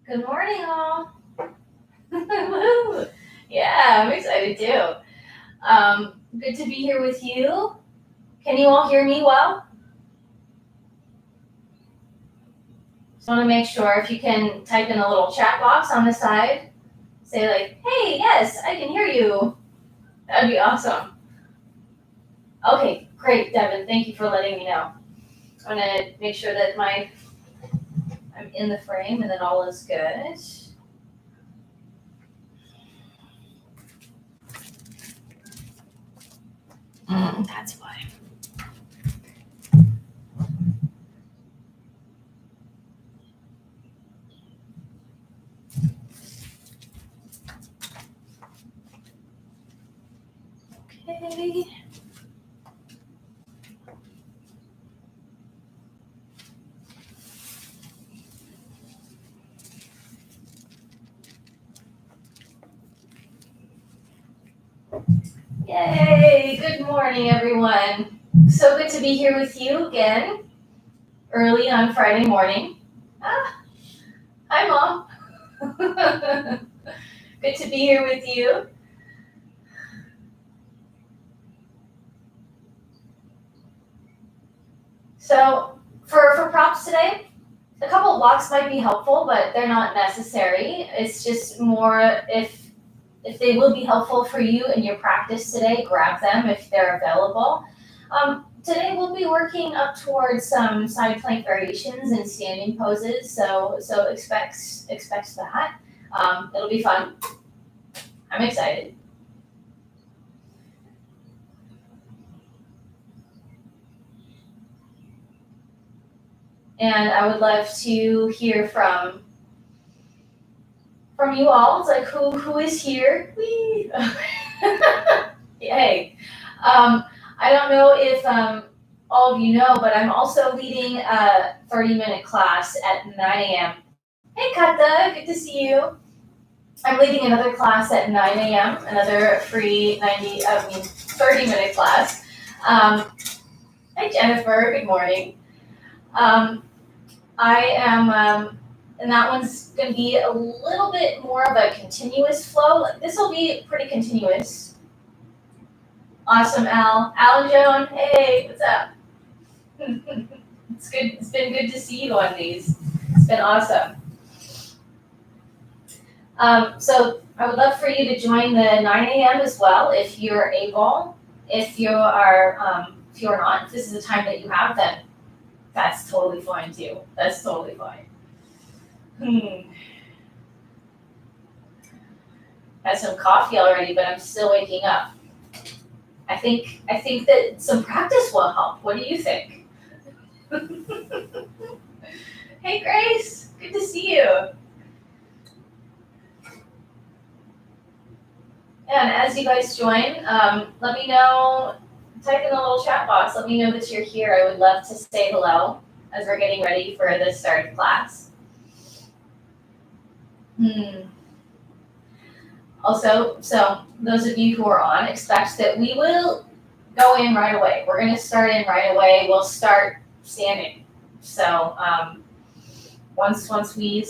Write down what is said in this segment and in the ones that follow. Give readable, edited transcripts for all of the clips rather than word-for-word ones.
Good morning, all. Woo! Yeah, I'm excited too. Good to be here with you. Can you all hear me well? Just want to make sure if you can type in a little chat box on the side. Say like, hey, yes, I can hear you. That'd be awesome. Okay, great, Devin. Thank you for letting me know. I'm gonna make sure that I'm in the frame and that all is good. That's why. Okay. Yay! Good morning, everyone. So good to be here with you again, early on Friday morning. Ah, hi, Mom. Good to be here with you. So, for props today, a couple of blocks might be helpful, but they're not necessary. It's just more if they will be helpful for you in your practice today, grab them if they're available. Today we'll be working up towards some side plank variations and standing poses, so expect that. It'll be fun. I'm excited. And I would love to hear from you all. It's like who is here? Whee! Yay. I don't know if all of you know, but I'm also leading a 30-minute class at 9 a.m. Hey, Kata, good to see you. I'm leading another class at 9 a.m., another free 30-minute class. Hi, Jennifer, good morning. I am, and that one's going to be a little bit more of a continuous flow. This will be pretty continuous. Awesome, Al. Al and Joan, hey, what's up? It's good. It's been good to see you on these. It's been awesome. So I would love for you to join the 9 a.m. as well if you're able. If you are, if you're not, if this is the time that you have, then that's totally fine too. That's totally fine. Had some coffee already, but I'm still waking up. I think that some practice will help. What do you think? Hey, Grace, good to see you. And as you guys join, let me know, type in the little chat box, let me know that you're here. I would love to say hello as we're getting ready for the start of class. Also, so those of you who are on, expect that we will go in right away. We're gonna start in right away. We'll start standing. So once we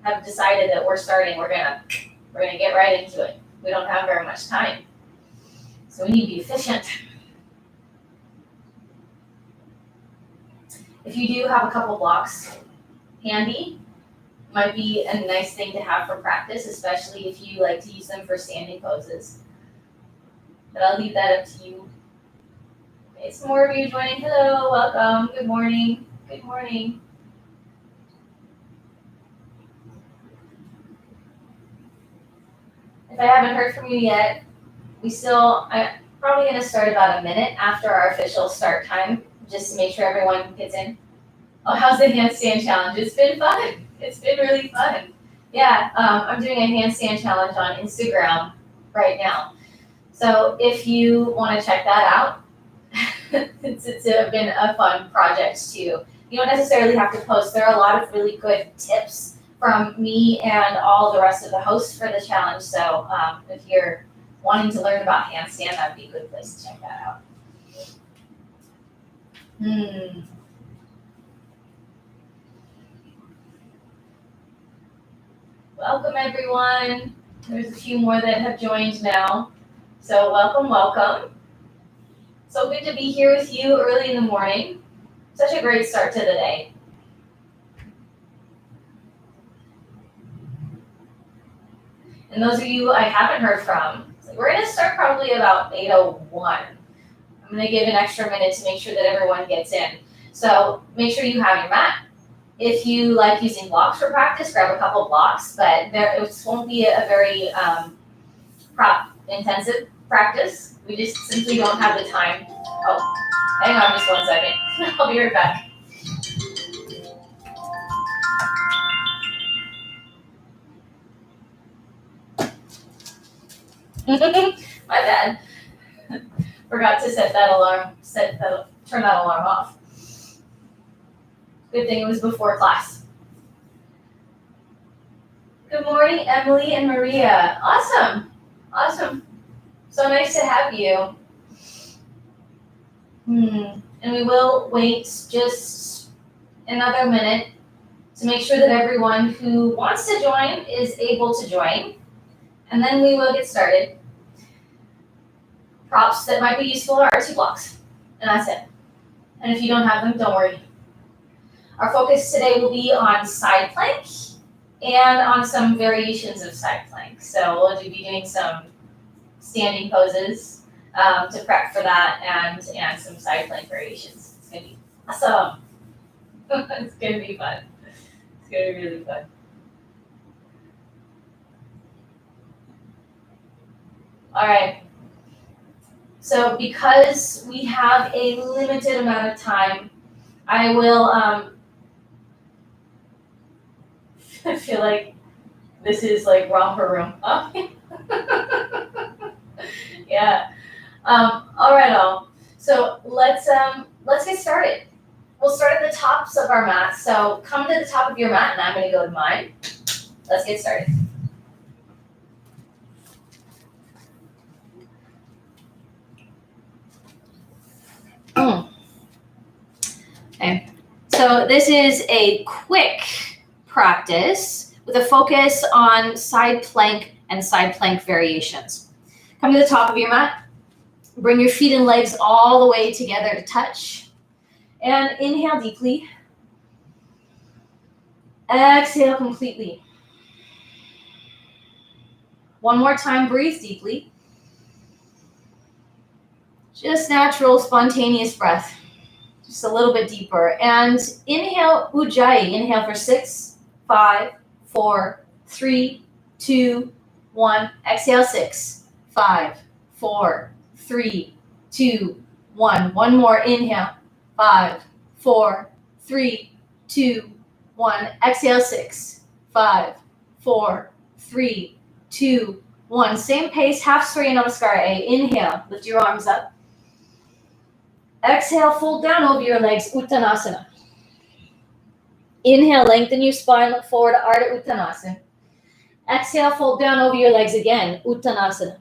have decided that we're starting, we're gonna get right into it. We don't have very much time, so we need to be efficient. If you do have a couple blocks handy, might be a nice thing to have for practice, especially if you like to use them for standing poses. But I'll leave that up to you. Okay, some more of you joining. Hello, welcome. Good morning. Good morning. If I haven't heard from you yet, I'm probably going to start about a minute after our official start time, just to make sure everyone gets in. Oh, how's the handstand challenge? It's been fun. It's been really fun. Yeah, I'm doing a handstand challenge on Instagram right now. So if you want to check that out, it's been a fun project too. You don't necessarily have to post. There are a lot of really good tips from me and all the rest of the hosts for the challenge. So if you're wanting to learn about handstand, that'd be a good place to check that out. Welcome, everyone. There's a few more that have joined now. So welcome, welcome. So good to be here with you early in the morning. Such a great start to the day. And those of you I haven't heard from, we're going to start probably about 8:01. I'm going to give an extra minute to make sure that everyone gets in. So make sure you have your mat. If you like using blocks for practice, grab a couple blocks, but it won't be a very prop intensive practice. We just simply don't have the time. Oh, hang on just 1 second. I'll be right back. My bad. Forgot to set that alarm, turn that alarm off. Good thing it was before class. Good morning, Emily and Maria. Awesome. So nice to have you. And we will wait just another minute to make sure that everyone who wants to join is able to join. And then we will get started. Props that might be useful are 2 blocks, and that's it. And if you don't have them, don't worry. Our focus today will be on side plank and on some variations of side plank. So we'll be doing some standing poses to prep for that and some side plank variations. It's going to be awesome. It's going to be fun. It's going to be really fun. All right. So because we have a limited amount of time, I will, I feel like this is like romper room. Oh. Yeah. All right, all. So let's get started. We'll start at the tops of our mat. So come to the top of your mat, and I'm going to go to mine. Let's get started. Okay, so this is a quick practice with a focus on side plank and side plank variations. Come to the top of your mat. Bring your feet and legs all the way together to touch. And inhale deeply. Exhale completely. One more time, breathe deeply. Just natural, spontaneous breath. Just a little bit deeper. And inhale, Ujjayi. Inhale for 6, 5, 4, 3, 2, 1. Exhale, 6, 5, 4, 3, 2, 1. One more. Inhale, 5, 4, 3, 2, 1. Exhale, 6, 5, 4, 3, 2, 1. Same pace, half Surya Namaskara A. Inhale, lift your arms up. Exhale, fold down over your legs, Uttanasana. Inhale, lengthen your spine, look forward to Ardha Uttanasana. Exhale, fold down over your legs again, Uttanasana.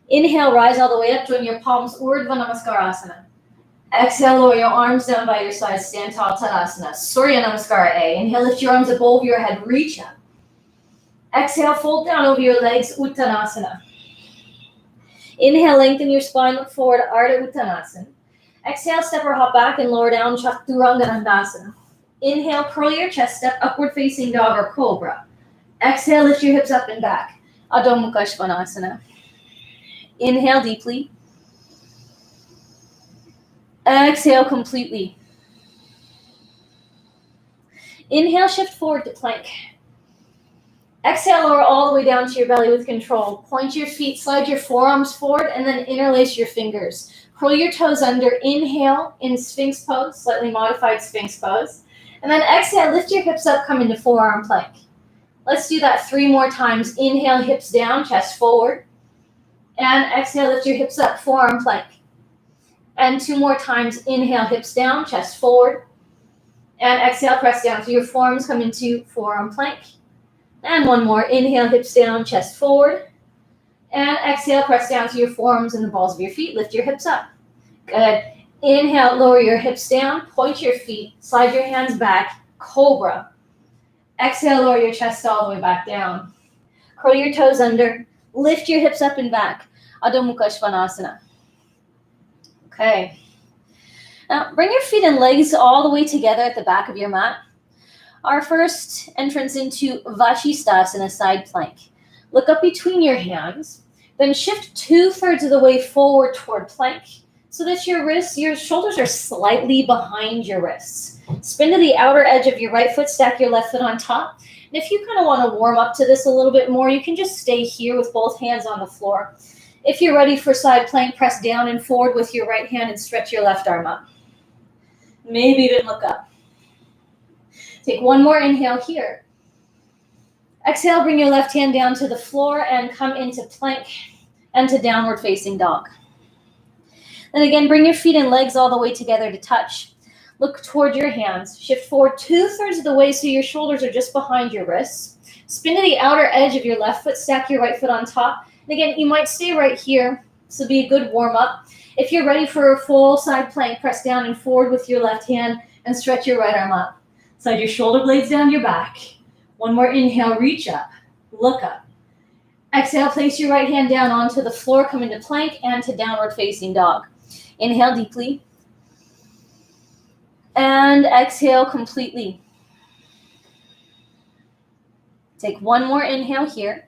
Inhale, rise all the way up, join your palms, Urdhva Namaskarasana. Exhale, lower your arms down by your sides, stand tall, Tadasana. Surya Namaskara A. Inhale, lift your arms up over your head, reach up. Exhale, fold down over your legs, Uttanasana. Inhale, lengthen your spine, look forward to Ardha Uttanasana. Exhale, step or hop back and lower down, Chaturanga Dandasana. Inhale, curl your chest, step upward facing dog or cobra. Exhale, lift your hips up and back, Adho Mukha Svanasana. Inhale deeply. Exhale completely. Inhale, shift forward to plank. Exhale, lower all the way down to your belly with control. Point your feet, slide your forearms forward, and then interlace your fingers. Curl your toes under. Inhale in Sphinx pose, slightly modified Sphinx pose. And then exhale, lift your hips up, come into forearm plank. Let's do that 3 more times. Inhale, hips down, chest forward. And exhale, lift your hips up, forearm plank. And 2 more times. Inhale, hips down, chest forward. And exhale, press down through your forearms, come into forearm plank. And 1 more. Inhale, hips down, chest forward. And exhale, press down to your forearms and the balls of your feet. Lift your hips up. Good. Inhale, lower your hips down. Point your feet. Slide your hands back. Cobra. Exhale, lower your chest all the way back down. Curl your toes under. Lift your hips up and back. Adho Mukha Svanasana. Okay. Now, bring your feet and legs all the way together at the back of your mat. Our first entrance into Vashisthasana, side plank. Look up between your hands. Then shift 2/3 of the way forward toward plank so that your shoulders are slightly behind your wrists. Spin to the outer edge of your right foot, stack your left foot on top. And if you kind of want to warm up to this a little bit more, you can just stay here with both hands on the floor. If you're ready for side plank, press down and forward with your right hand and stretch your left arm up. Maybe even look up. Take one more inhale here. Exhale, bring your left hand down to the floor and come into plank and to downward facing dog. Then again, bring your feet and legs all the way together to touch. Look toward your hands. Shift forward 2/3 of the way so your shoulders are just behind your wrists. Spin to the outer edge of your left foot, stack your right foot on top. And again, you might stay right here. This will be a good warm up. If you're ready for a full side plank, press down and forward with your left hand and stretch your right arm up. Slide your shoulder blades down your back. One more inhale, reach up, look up. Exhale, place your right hand down onto the floor, come into plank and to downward facing dog. Inhale deeply. And exhale completely. Take one more inhale here.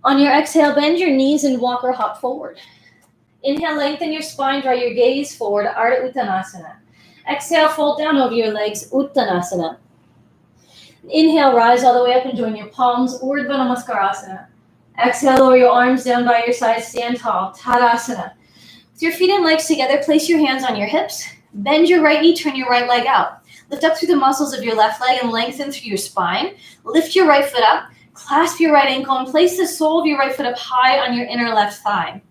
On your exhale, bend your knees and walk or hop forward. Inhale, lengthen your spine, draw your gaze forward, Ardha Uttanasana. Exhale, fold down over your legs, Uttanasana. Inhale, rise all the way up and join your palms, Urdhva Namaskarasana. Exhale, lower your arms down by your sides, stand tall, Tadasana. With your feet and legs together, place your hands on your hips, bend your right knee, turn your right leg out. Lift up through the muscles of your left leg and lengthen through your spine. Lift your right foot up, clasp your right ankle, and place the sole of your right foot up high on your inner left thigh.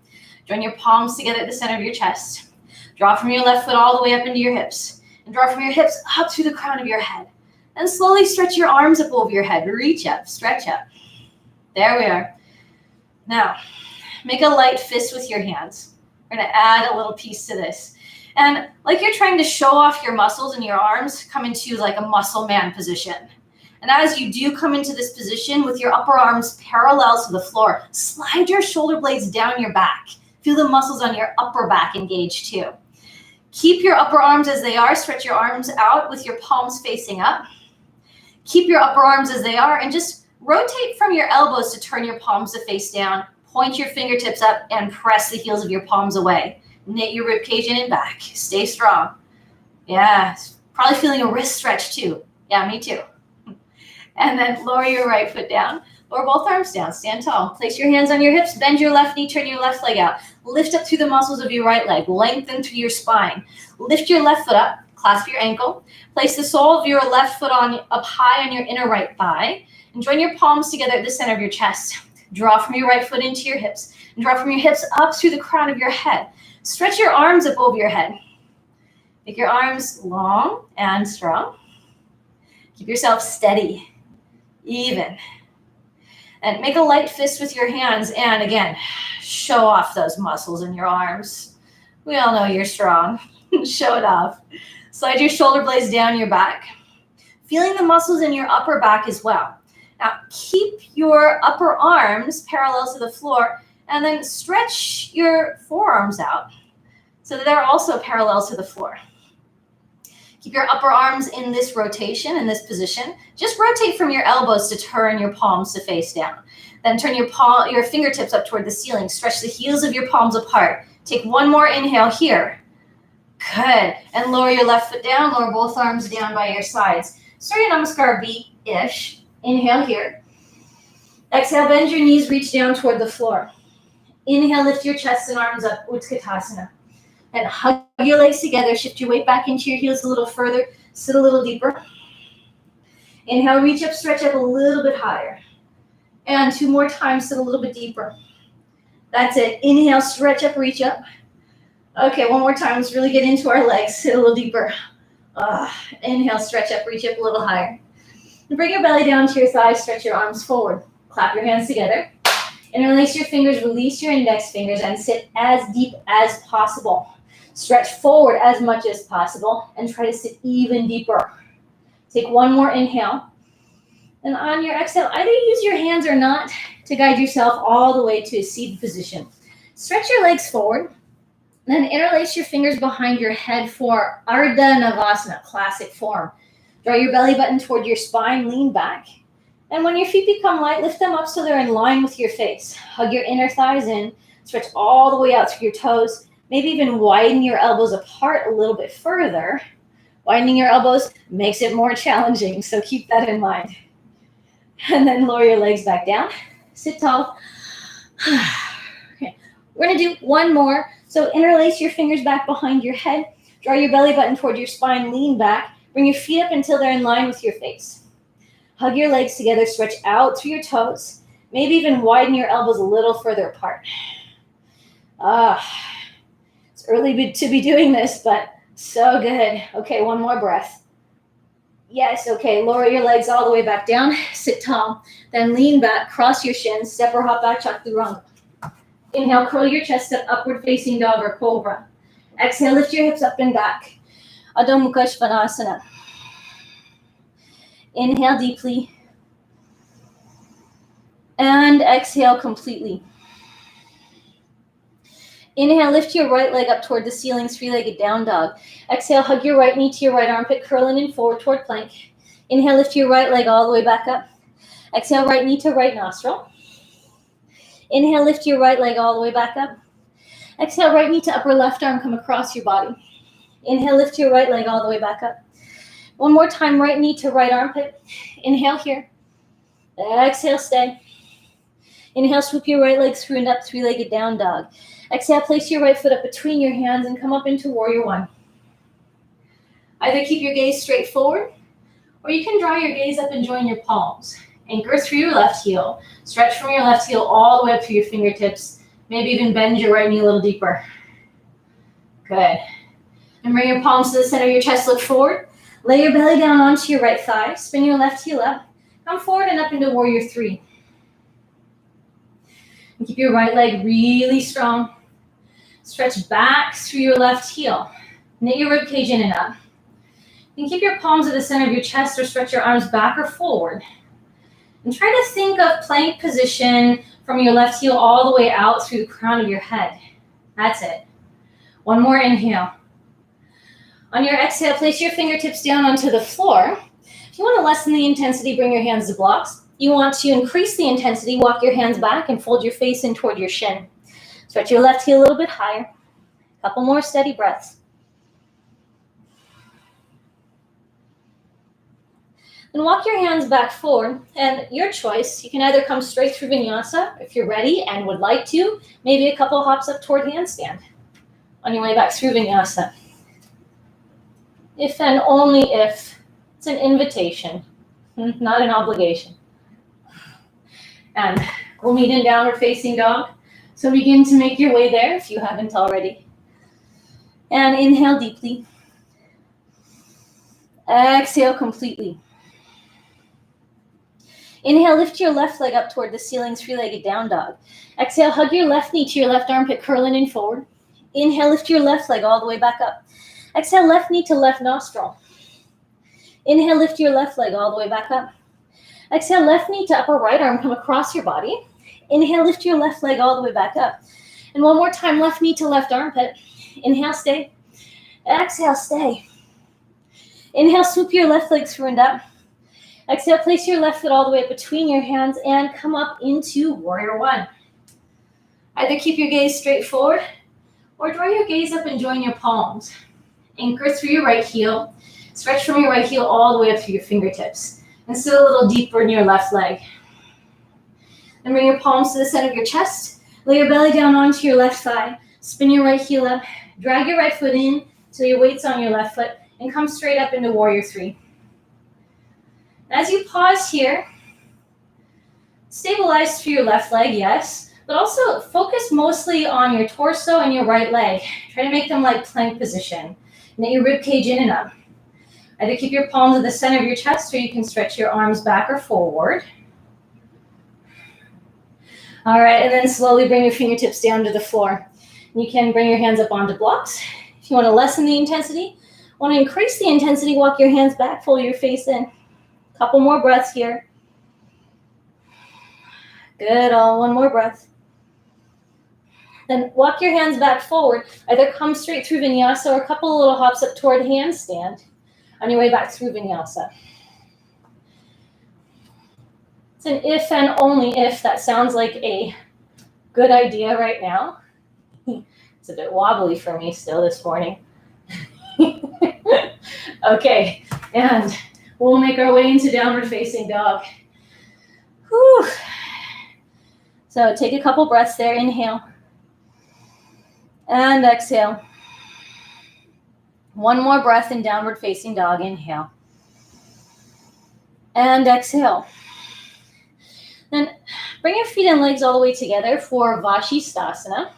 Join your palms together at the center of your chest. Draw from your left foot all the way up into your hips. And draw from your hips up through the crown of your head. And slowly stretch your arms up over your head. Reach up, stretch up. There we are. Now, make a light fist with your hands. We're going to add a little piece to this. And like you're trying to show off your muscles in your arms, come into like a muscle man position. And as you do come into this position with your upper arms parallel to the floor, slide your shoulder blades down your back. Feel the muscles on your upper back engaged too. Keep your upper arms as they are. Stretch your arms out with your palms facing up. Keep your upper arms as they are and just rotate from your elbows to turn your palms to face down. Point your fingertips up and press the heels of your palms away. Knit your ribcage in and back. Stay strong. Yeah, probably feeling a wrist stretch too. Yeah, me too. And then lower your right foot down. Lower both arms down. Stand tall. Place your hands on your hips. Bend your left knee. Turn your left leg out. Lift up through the muscles of your right leg. Lengthen through your spine. Lift your left foot up. Clasp your ankle. Place the sole of your left foot up high on your inner right thigh. And join your palms together at the center of your chest. Draw from your right foot into your hips. And draw from your hips up through the crown of your head. Stretch your arms up over your head. Make your arms long and strong. Keep yourself steady, even. And make a light fist with your hands. And again, show off those muscles in your arms. We all know you're strong. Show it off. Slide your shoulder blades down your back. Feeling the muscles in your upper back as well. Now, keep your upper arms parallel to the floor and then stretch your forearms out so that they're also parallel to the floor. Keep your upper arms in this rotation, in this position. Just rotate from your elbows to turn your palms to face down. Then turn your fingertips up toward the ceiling. Stretch the heels of your palms apart. Take one more inhale here. Good. And lower your left foot down. Lower both arms down by your sides. Surya Namaskar B-ish. Inhale here. Exhale, bend your knees, reach down toward the floor. Inhale, lift your chest and arms up, Utkatasana. And hug your legs together, shift your weight back into your heels a little further, sit a little deeper. Inhale, reach up, stretch up a little bit higher. And two more times, sit a little bit deeper. That's it. Inhale, stretch up, reach up. Okay, one more time, let's really get into our legs, sit a little deeper. Inhale, stretch up, reach up a little higher. And bring your belly down to your thighs, stretch your arms forward. Clap your hands together. Interlace your fingers, release your index fingers, and sit as deep as possible. Stretch forward as much as possible, and try to sit even deeper. Take one more inhale. And on your exhale, either use your hands or not to guide yourself all the way to a seated position. Stretch your legs forward. Then interlace your fingers behind your head for Ardha Navasana, classic form. Draw your belly button toward your spine, lean back. And when your feet become light, lift them up so they're in line with your face. Hug your inner thighs in. Stretch all the way out through your toes. Maybe even widen your elbows apart a little bit further. Widening your elbows makes it more challenging, so keep that in mind. And then lower your legs back down. Sit tall. Okay. We're going to do one more. So interlace your fingers back behind your head. Draw your belly button toward your spine, lean back. Bring your feet up until they're in line with your face. Hug your legs together, stretch out through your toes. Maybe even widen your elbows a little further apart. It's early to be doing this, but so good. Okay, one more breath. Yes, okay, lower your legs all the way back down. Sit tall, then lean back, cross your shins, step or hop back, chaturanga. Inhale, curl your chest up, upward facing dog or cobra. Exhale, lift your hips up and back. Adho Mukha Svanasana. Inhale deeply. And exhale completely. Inhale, lift your right leg up toward the ceiling, three-legged down dog. Exhale, hug your right knee to your right armpit, curling in forward toward plank. Inhale, lift your right leg all the way back up. Exhale, right knee to right nostril. Inhale, lift your right leg all the way back up. Exhale, right knee to upper left arm, come across your body. Inhale, lift your right leg all the way back up. One more time, right knee to right armpit. Inhale here. Exhale, stay. Inhale, swoop your right leg through and up, three-legged down dog. Exhale, place your right foot up between your hands and come up into warrior one. Either keep your gaze straight forward, or you can draw your gaze up and join your palms. Anchor through your left heel. Stretch from your left heel all the way up to your fingertips. Maybe even bend your right knee a little deeper. Good. And bring your palms to the center of your chest, look forward. Lay your belly down onto your right thigh. Spin your left heel up. Come forward and up into warrior three. And keep your right leg really strong. Stretch back through your left heel. Knit your rib cage in and up. You can keep your palms at the center of your chest or stretch your arms back or forward. And try to think of plank position from your left heel all the way out through the crown of your head. That's it. One more inhale. On your exhale, place your fingertips down onto the floor. If you want to lessen the intensity, bring your hands to blocks. You want to increase the intensity, walk your hands back and fold your face in toward your shin. Stretch your left heel a little bit higher. A couple more steady breaths. Then walk your hands back forward, and your choice, you can either come straight through Vinyasa if you're ready and would like to, maybe a couple hops up toward handstand on your way back through Vinyasa. If and only if it's an invitation, not an obligation. And we'll meet in downward facing dog. So begin to make your way there if you haven't already. And inhale deeply. Exhale completely. Inhale, lift your left leg up toward the ceiling, three-legged down dog. Exhale, hug your left knee to your left armpit, curling in forward. Inhale, lift your left leg all the way back up. Exhale, left knee to left nostril. Inhale, lift your left leg all the way back up. Exhale, left knee to upper right arm, come across your body. Inhale, lift your left leg all the way back up. And one more time, left knee to left armpit. Inhale, stay. Exhale, stay. Inhale, swoop your left leg through and up. Exhale, place your left foot all the way up between your hands and come up into warrior one. Either keep your gaze straight forward or draw your gaze up and join your palms. Anchor through your right heel. Stretch from your right heel all the way up through your fingertips. And sit a little deeper in your left leg. Then bring your palms to the center of your chest. Lay your belly down onto your left thigh. Spin your right heel up. Drag your right foot in till your weight's on your left foot. And come straight up into warrior three. As you pause here, stabilize through your left leg, yes, but also focus mostly on your torso and your right leg. Try to make them like plank position. Knit your rib cage in and up. Either keep your palms at the center of your chest or you can stretch your arms back or forward. All right, and then slowly bring your fingertips down to the floor. You can bring your hands up onto blocks. If you want to lessen the intensity, Want to increase the intensity, walk your hands back, pull your face in. Couple more breaths here. Good, one more breath. Then walk your hands back forward. Either come straight through Vinyasa or a couple of little hops up toward handstand on your way back through Vinyasa. It's an if and only if that sounds like a good idea right now. It's a bit wobbly for me still this morning. Okay, and we'll make our way into downward facing dog. Whew. So take a couple breaths there, inhale. And exhale. One more breath in downward facing dog, inhale. And exhale. Then bring your feet and legs all the way together for Vashisthasana.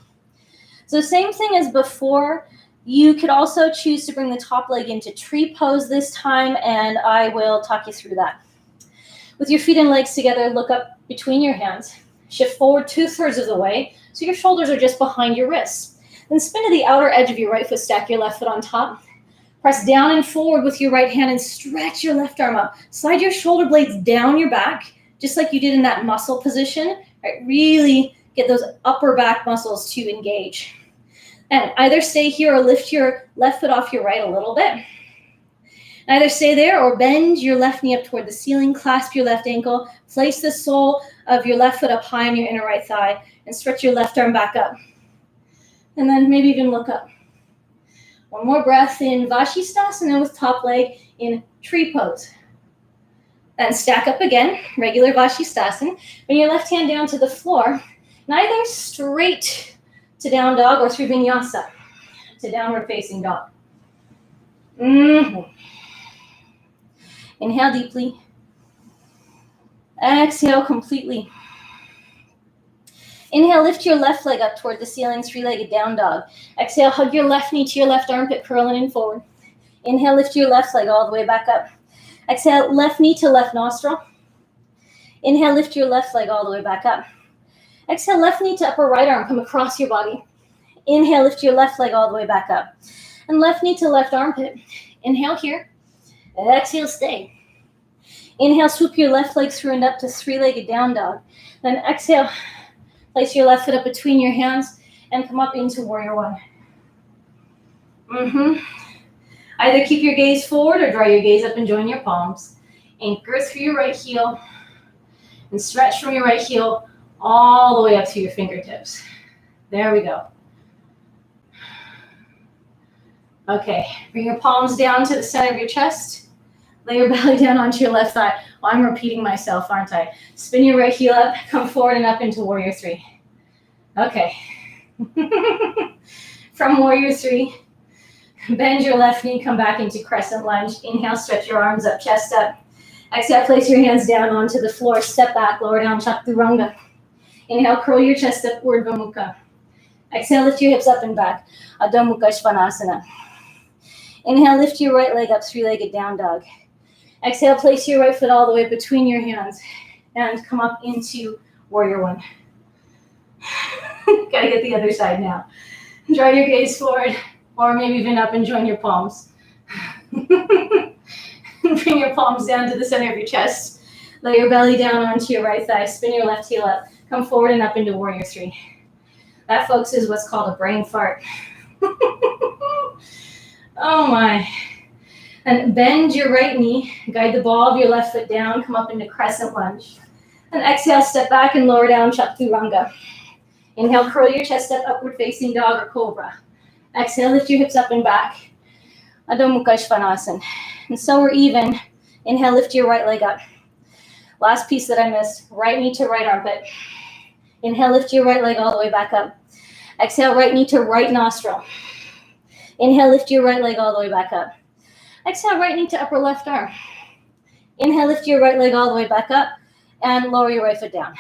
So same thing as before. You could also choose to bring the top leg into tree pose this time, and I will talk you through that. With your feet and legs together, look up between your hands. Shift forward 2/3 of the way, so your shoulders are just behind your wrists. Then spin to the outer edge of your right foot, stack your left foot on top. Press down and forward with your right hand and stretch your left arm up. Slide your shoulder blades down your back, just like you did in that muscle position. Right, really get those upper back muscles to engage. And either stay here or lift your left foot off your right a little bit. Either stay there or bend your left knee up toward the ceiling, clasp your left ankle, place the sole of your left foot up high on your inner right thigh, and stretch your left arm back up. And then maybe even look up. One more breath in Vashisthasana with top leg in tree pose. Then stack up again, regular Vashisthasana. Bring your left hand down to the floor, and either straight to down dog or through Vinyasa to downward facing dog. Inhale deeply. Exhale completely. Inhale, lift your left leg up toward the ceiling, three-legged down dog. Exhale, hug your left knee to your left armpit, curling in forward. Inhale, lift your left leg all the way back up. Exhale, left knee to left nostril. Inhale, lift your left leg all the way back up. Exhale, left knee to upper right arm, come across your body. Inhale, lift your left leg all the way back up. And left knee to left armpit. Inhale here. Exhale, stay. Inhale, swoop your left leg through and up to three-legged down dog. Then exhale, place your left foot up between your hands and come up into warrior one. Either keep your gaze forward or draw your gaze up and join your palms. Anchor through your right heel and stretch from your right heel all the way up to your fingertips. There we go. Okay, bring your palms down to the center of your chest. Lay your belly down onto your left thigh. Well, I'm repeating myself, aren't I? Spin your right heel up, come forward and up into warrior three. Okay. From warrior three, bend your left knee, come back into crescent lunge. Inhale, stretch your arms up, chest up. Exhale, place your hands down onto the floor. Step back, lower down, chaturanga. Inhale, curl your chest up, Urdhva Mukha. Exhale, lift your hips up and back, Adho Mukha Svanasana. Inhale, lift your right leg up, three-legged down dog. Exhale, place your right foot all the way between your hands and come up into warrior one. Gotta get the other side now. Draw your gaze forward, or maybe even up and join your palms. Bring your palms down to the center of your chest. Lay your belly down onto your right thigh. Spin your left heel up. Come forward and up into warrior three. That, folks, is what's called a brain fart. Oh my. And bend your right knee. Guide the ball of your left foot down. Come up into crescent lunge. And exhale, step back and lower down, chaturanga. Inhale, curl your chest up, upward facing dog or cobra. Exhale, lift your hips up and back. Adho Mukha Svanasana. And so we're even. Inhale, lift your right leg up. Last piece that I missed, right knee to right armpit. Inhale, lift your right leg all the way back up. Exhale, right knee to right nostril. Inhale, lift your right leg all the way back up. Exhale, right knee to upper left arm. Inhale, lift your right leg all the way back up and lower your right foot down.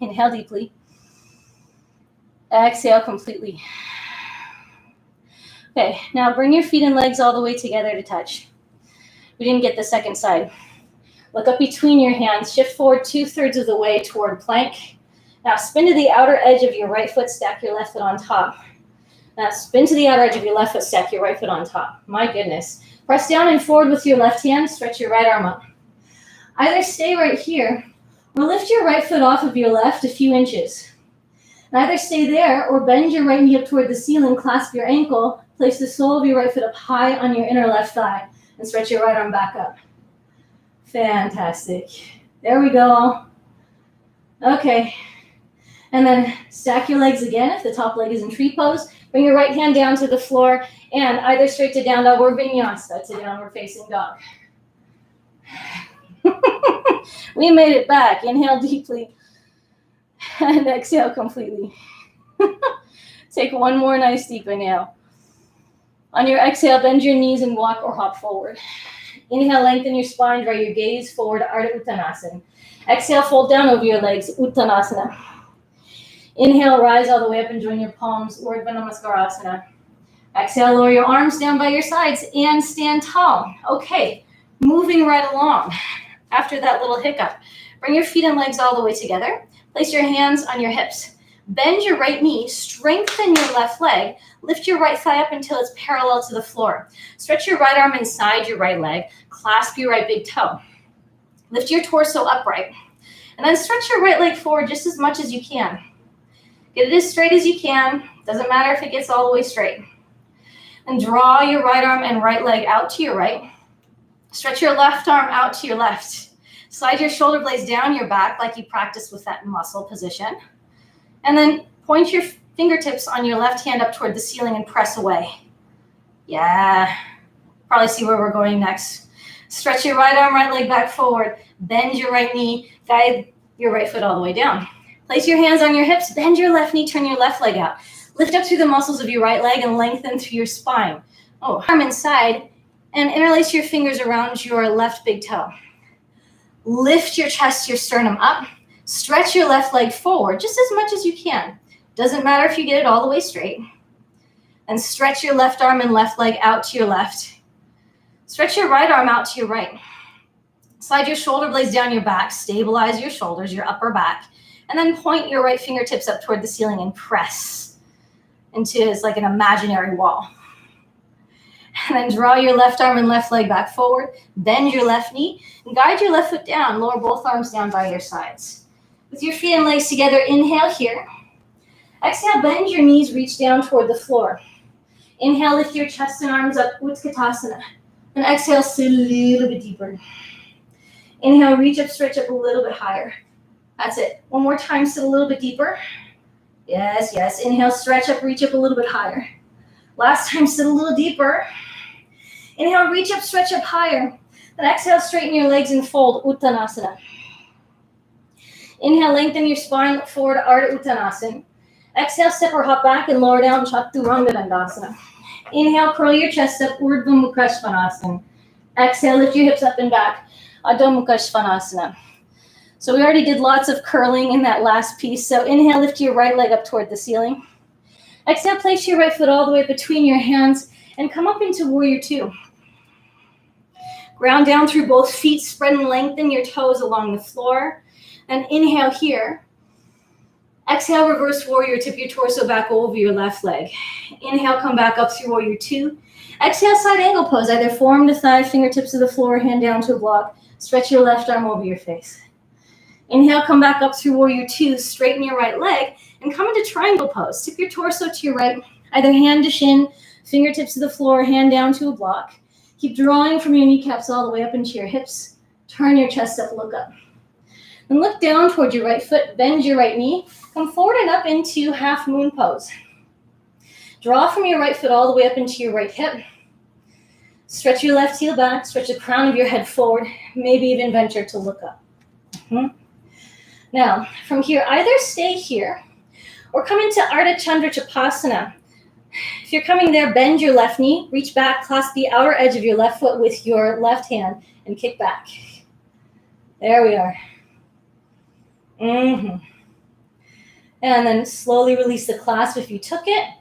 Inhale deeply. Exhale completely. Okay, now bring your feet and legs all the way together to touch. We didn't get the second side. Look up between your hands. Shift forward 2/3 of the way toward plank. Now spin to the outer edge of your right foot. Stack your left foot on top. Now spin to the outer edge of your left foot. Stack your right foot on top. My goodness. Press down and forward with your left hand. Stretch your right arm up. Either stay right here or lift your right foot off of your left a few inches. And either stay there or bend your right knee up toward the ceiling, clasp your ankle, place the sole of your right foot up high on your inner left thigh, and stretch your right arm back up. Fantastic. There we go. Okay. And then stack your legs again if the top leg is in tree pose. Bring your right hand down to the floor and either straight to down dog or vinyasa to downward facing dog. We made it back. Inhale deeply and exhale completely. Take one more nice deep inhale. On your exhale, bend your knees and walk or hop forward. Inhale, lengthen your spine, draw your gaze forward, Ardha Uttanasana. Exhale, fold down over your legs, Uttanasana. Inhale, rise all the way up and join your palms, Urdhva Namaskarasana. Exhale, lower your arms down by your sides and stand tall. Okay, moving right along. After that little hiccup, bring your feet and legs all the way together. Place your hands on your hips. Bend your right knee, strengthen your left leg, lift your right thigh up until it's parallel to the floor. Stretch your right arm inside your right leg, clasp your right big toe. Lift your torso upright, and then stretch your right leg forward just as much as you can. Get it as straight as you can, doesn't matter if it gets all the way straight. And draw your right arm and right leg out to your right. Stretch your left arm out to your left. Slide your shoulder blades down your back like you practiced with that muscle position. And then point your fingertips on your left hand up toward the ceiling and press away. Yeah, probably see where we're going next. Stretch your right arm, right leg back forward. Bend your right knee, guide your right foot all the way down. Place your hands on your hips, bend your left knee, turn your left leg out. Lift up through the muscles of your right leg and lengthen through your spine. Oh, arm inside and interlace your fingers around your left big toe. Lift your chest, your sternum up. Stretch your left leg forward just as much as you can. Doesn't matter if you get it all the way straight. And stretch your left arm and left leg out to your left. Stretch your right arm out to your right. Slide your shoulder blades down your back. Stabilize your shoulders, your upper back. And then point your right fingertips up toward the ceiling and press into it's like an imaginary wall. And then draw your left arm and left leg back forward. Bend your left knee and guide your left foot down. Lower both arms down by your sides. With your feet and legs together, inhale here. Exhale, bend your knees, reach down toward the floor. Inhale, lift your chest and arms up, Utkatasana. And exhale, sit a little bit deeper. Inhale, reach up, stretch up a little bit higher. That's it. One more time, sit a little bit deeper. Yes, yes. Inhale, stretch up, reach up a little bit higher. Last time, sit a little deeper. Inhale, reach up, stretch up higher. Then exhale, straighten your legs and fold, Uttanasana. Inhale, lengthen your spine, look forward, Ardha Uttanasana. Exhale, step or hop back and lower down, Chaturanga Dandasana. Inhale, curl your chest up, Urdhva Mukha Svanasana. Exhale, lift your hips up and back, Adho Mukha Svanasana. So we already did lots of curling in that last piece. So inhale, lift your right leg up toward the ceiling. Exhale, place your right foot all the way between your hands and come up into Warrior Two. Ground down through both feet, spread and lengthen your toes along the floor. And inhale here. Exhale, reverse warrior, tip your torso back over your left leg. Inhale, come back up through Warrior Two. Exhale, side angle pose, either forearm to thigh, fingertips to the floor, hand down to a block. Stretch your left arm over your face. Inhale, come back up through Warrior Two, straighten your right leg, and come into triangle pose. Tip your torso to your right, either hand to shin, fingertips to the floor, hand down to a block. Keep drawing from your kneecaps all the way up into your hips. Turn your chest up, look up. And look down toward your right foot, bend your right knee, come forward and up into half moon pose. Draw from your right foot all the way up into your right hip. Stretch your left heel back, stretch the crown of your head forward, maybe even venture to look up. Now, from here, either stay here or come into Ardha Chandra Chapasana. If you're coming there, bend your left knee, reach back, clasp the outer edge of your left foot with your left hand, and kick back. There we are. And then slowly release the clasp if you took it.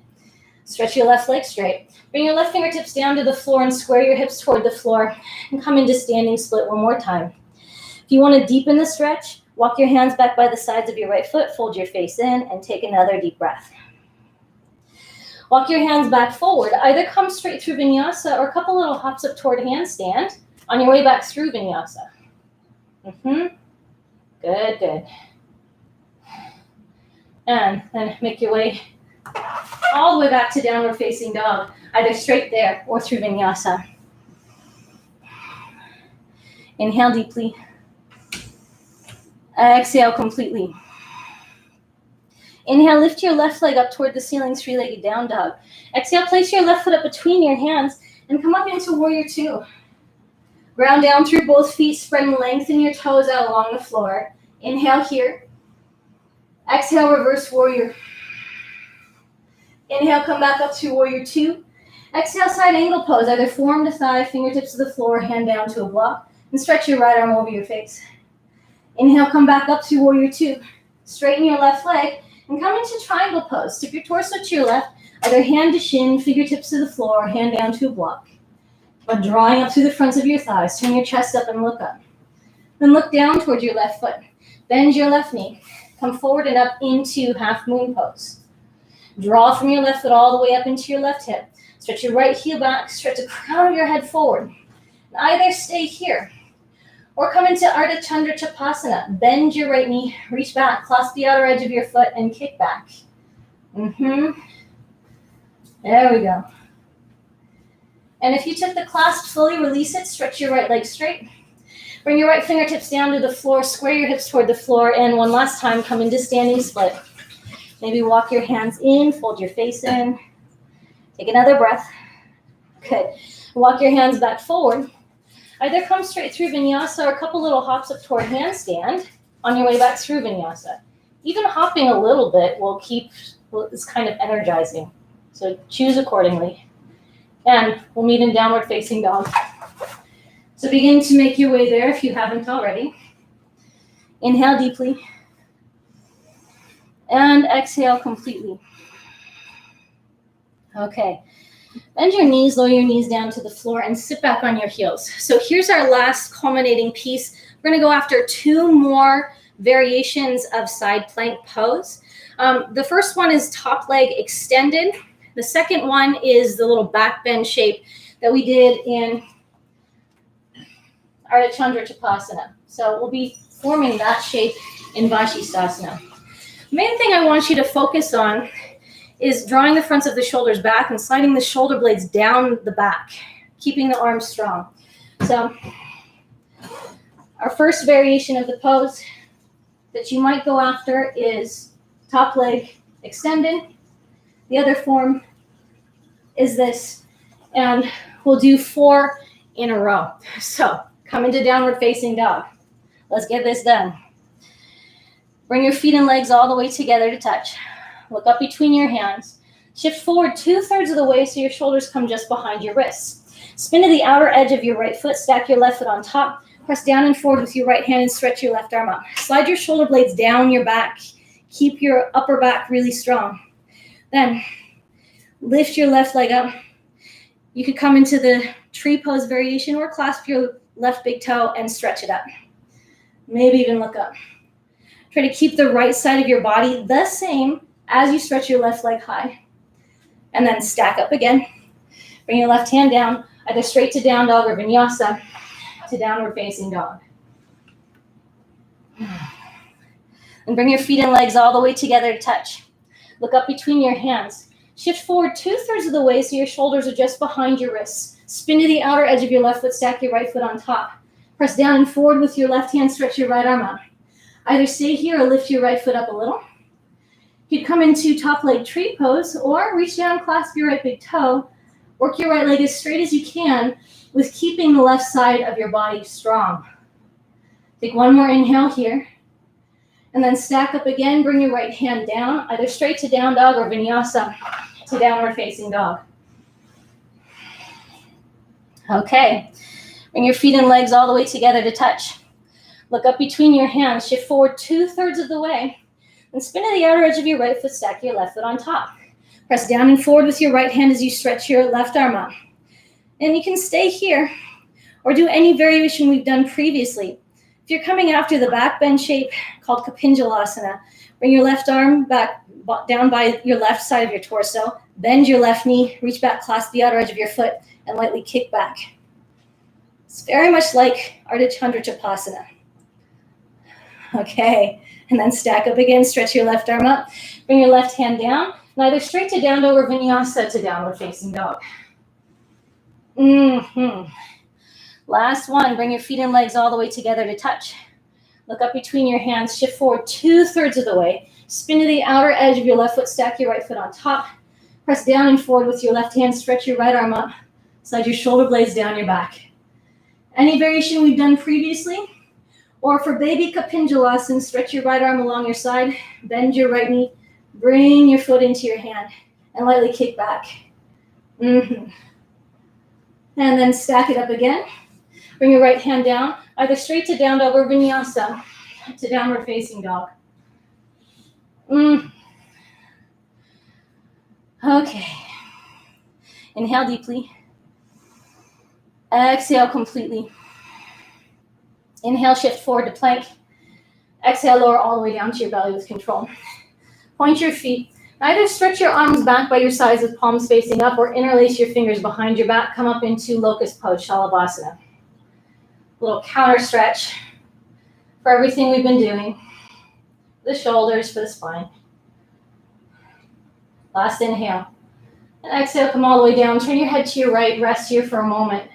Stretch your left leg straight. Bring your left fingertips down to the floor and square your hips toward the floor and come into standing split one more time. If you want to deepen the stretch, walk your hands back by the sides of your right foot, fold your face in, and take another deep breath. Walk your hands back forward. Either come straight through Vinyasa or a couple little hops up toward handstand on your way back through Vinyasa. Good, good. And then make your way all the way back to downward facing dog, either straight there or through Vinyasa. Inhale deeply. Exhale completely. Inhale, lift your left leg up toward the ceiling, three-legged down dog. Exhale, place your left foot up between your hands and come up into warrior two. Ground down through both feet, spread and lengthen your toes out along the floor. Inhale here. Exhale, reverse warrior. Inhale, come back up to warrior two. Exhale, side angle pose, either forearm to thigh, fingertips to the floor, hand down to a block, and stretch your right arm over your face. Inhale, come back up to warrior two. Straighten your left leg and come into triangle pose. Tip your torso to your left, either hand to shin, fingertips to the floor, hand down to a block. But drawing up through the fronts of your thighs, turn your chest up and look up. Then look down toward your left foot. Bend your left knee. Come forward and up into half moon pose. Draw from your left foot all the way up into your left hip. Stretch your right heel back, stretch the crown of your head forward. And either stay here or come into Ardha Chandra Chapasana. Bend your right knee, reach back, clasp the outer edge of your foot, and kick back. There we go. And if you took the clasp, slowly release it, stretch your right leg straight. Bring your right fingertips down to the floor, square your hips toward the floor, and one last time, come into standing split. Maybe walk your hands in, fold your face in. Take another breath. Good. Walk your hands back forward. Either come straight through Vinyasa or a couple little hops up toward handstand on your way back through Vinyasa. Even hopping a little bit is kind of energizing. So choose accordingly. And we'll meet in downward facing dog. So begin to make your way there if you haven't already. Inhale deeply. And exhale completely. Okay. Bend your knees, lower your knees down to the floor, and sit back on your heels. So here's our last culminating piece. We're going to go after two more variations of side plank pose. The first one is top leg extended. The second one is the little back bend shape that we did in Ardha Chandra Chapasana. So we'll be forming that shape in Vashisthasana. The main thing I want you to focus on is drawing the fronts of the shoulders back and sliding the shoulder blades down the back, keeping the arms strong. So our first variation of the pose that you might go after is top leg extended. The other form is this, and we'll do 4 in a row. So come into downward facing dog. Let's get this done. Bring your feet and legs all the way together to touch. Look up between your hands. Shift forward 2/3 of the way so your shoulders come just behind your wrists. Spin to the outer edge of your right foot. Stack your left foot on top. Press down and forward with your right hand and stretch your left arm up. Slide your shoulder blades down your back. Keep your upper back really strong. Then lift your left leg up. You could come into the tree pose variation or clasp your left big toe and stretch it up. Maybe even look up. Try to keep the right side of your body the same as you stretch your left leg high. And then stack up again. Bring your left hand down, either straight to down dog or Vinyasa to downward facing dog. And bring your feet and legs all the way together to touch. Look up between your hands. Shift forward 2/3 of the way so your shoulders are just behind your wrists. Spin to the outer edge of your left foot, stack your right foot on top. Press down and forward with your left hand, stretch your right arm out. Either stay here or lift your right foot up a little. You could come into top leg tree pose or reach down, clasp your right big toe. Work your right leg as straight as you can with keeping the left side of your body strong. Take one more inhale here. And then stack up again, bring your right hand down, either straight to down dog or Vinyasa to downward facing dog. Okay, bring your feet and legs all the way together to touch. Look up between your hands, shift forward 2/3 of the way, and spin to the outer edge of your right foot, stack your left foot on top. Press down and forward with your right hand as you stretch your left arm out. And you can stay here or do any variation we've done previously. If you're coming after the back bend shape called Kapinjalasana, bring your left arm back down by your left side of your torso, bend your left knee, reach back, clasp the outer edge of your foot, and lightly kick back. It's very much like Ardha Chandra Chapasana. Okay, and then stack up again, stretch your left arm up, bring your left hand down, neither straight to down dog or vinyasa to downward facing dog. Last one, bring your feet and legs all the way together to touch. Look up between your hands, shift forward 2/3 of the way, spin to the outer edge of your left foot, stack your right foot on top, press down and forward with your left hand, stretch your right arm up, slide your shoulder blades down your back. Any variation we've done previously, or for baby Kapinjalasana, stretch your right arm along your side, bend your right knee, bring your foot into your hand, and lightly kick back. And then stack it up again. Bring your right hand down, either straight to down dog or vinyasa to downward facing dog. Okay. Inhale deeply. Exhale completely. Inhale, shift forward to plank. Exhale, lower all the way down to your belly with control. Point your feet. Either stretch your arms back by your sides with palms facing up or interlace your fingers behind your back. Come up into locust pose, Shalabhasana. Little counter stretch for everything we've been doing. The shoulders, for the spine. Last inhale. And exhale, come all the way down. Turn your head to your right. Rest here for a moment.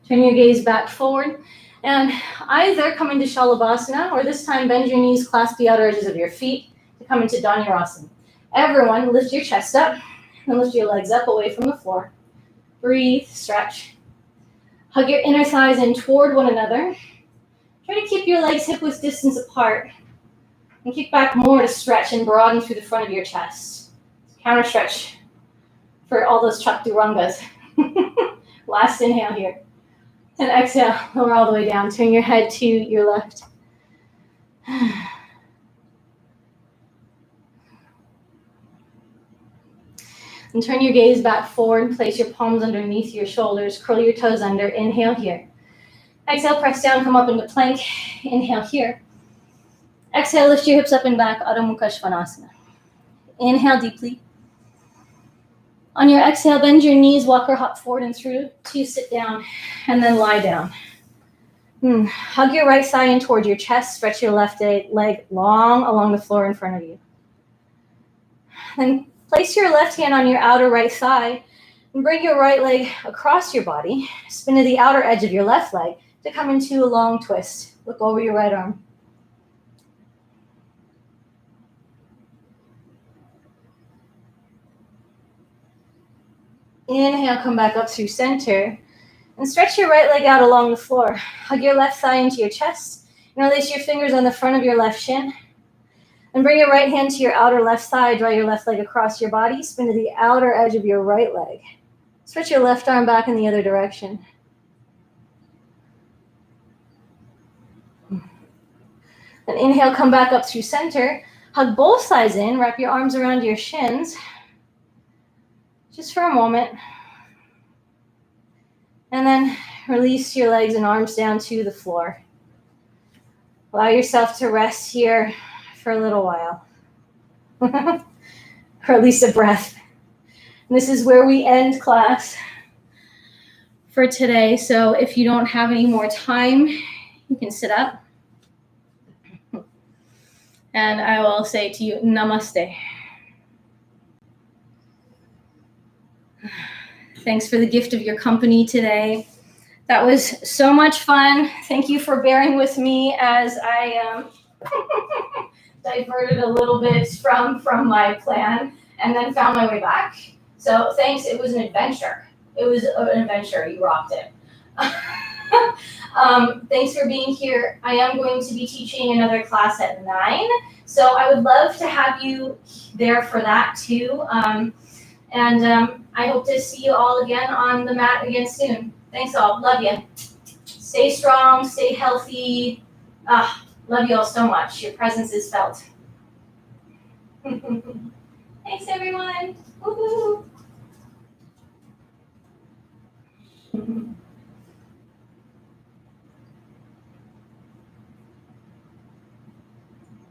Turn your gaze back forward. And either come into Shalabhasana or this time bend your knees, clasp the outer edges of your feet to come into Dhanurasana. Everyone, lift your chest up and lift your legs up away from the floor. Breathe, stretch. Hug your inner thighs in toward one another. Try to keep your legs hip-width distance apart. And kick back more to stretch and broaden through the front of your chest. Counter stretch for all those chaturangas. Last inhale here. And exhale, lower all the way down. Turn your head to your left. And turn your gaze back forward. Place your palms underneath your shoulders. Curl your toes under. Inhale here. Exhale, press down, come up into plank. Inhale here. Exhale, lift your hips up and back. Adho Mukha Svanasana. Inhale deeply. On your exhale, bend your knees, walk or hop forward and through to sit down, and then lie down. Hug your right thigh in toward your chest. Stretch your left leg long along the floor in front of you. Then place your left hand on your outer right thigh and bring your right leg across your body. Spin to the outer edge of your left leg to come into a long twist. Look over your right arm. Inhale, come back up through center. And stretch your right leg out along the floor. Hug your left thigh into your chest. And release your fingers on the front of your left shin. And bring your right hand to your outer left thigh. Draw your left leg across your body. Spin to the outer edge of your right leg. Stretch your left arm back in the other direction. Then inhale, come back up through center. Hug both sides in. Wrap your arms around your shins. Just for a moment. And then release your legs and arms down to the floor. Allow yourself to rest here for a little while. Or at least a breath. And this is where we end class for today. So if you don't have any more time, you can sit up. And I will say to you, namaste. Thanks for the gift of your company today. That was so much fun. Thank you for bearing with me as I diverted a little bit from my plan and then found my way back. So thanks. It was an adventure. You rocked it. Thanks for being here. I am going to be teaching another class at 9. So I would love to have you there for that too. I hope to see you all again on the mat again soon. Thanks all. Love you. Stay strong. Stay healthy. Love you all so much. Your presence is felt. Thanks, everyone. Woo-hoo.